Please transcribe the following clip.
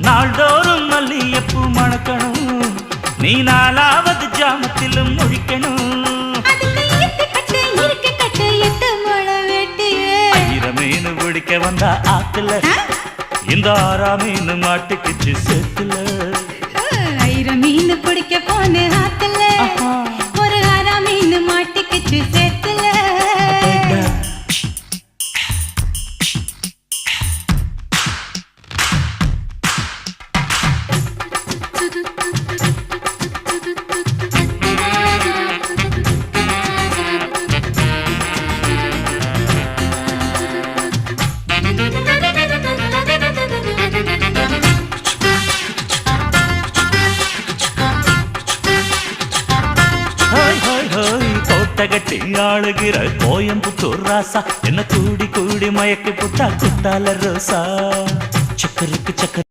நாள்தோறும் மல்லியப்பூ மணக்கணும், நீ நாலாவது ஜாமத்திலும் முழிக்கணும். மீன் பிடிக்க வந்தா ஆத்துல, இந்த 6ஆம் மீன் மாட்டுக்குச்சு சேத்துல. ஆயிரம் மீன் பிடிக்க போன ஆத்துல, ஒரு 6ஆம் மீன் மாட்டுக்குச்சு சேத்துல. கோட்டகட்டி ஆளுகிற கோயம்புத்தூர் ராசா, என்ன கூடி கூடி மயக்கி புட்டா குட்டால ரோசா. சக்கருக்கு சக்கர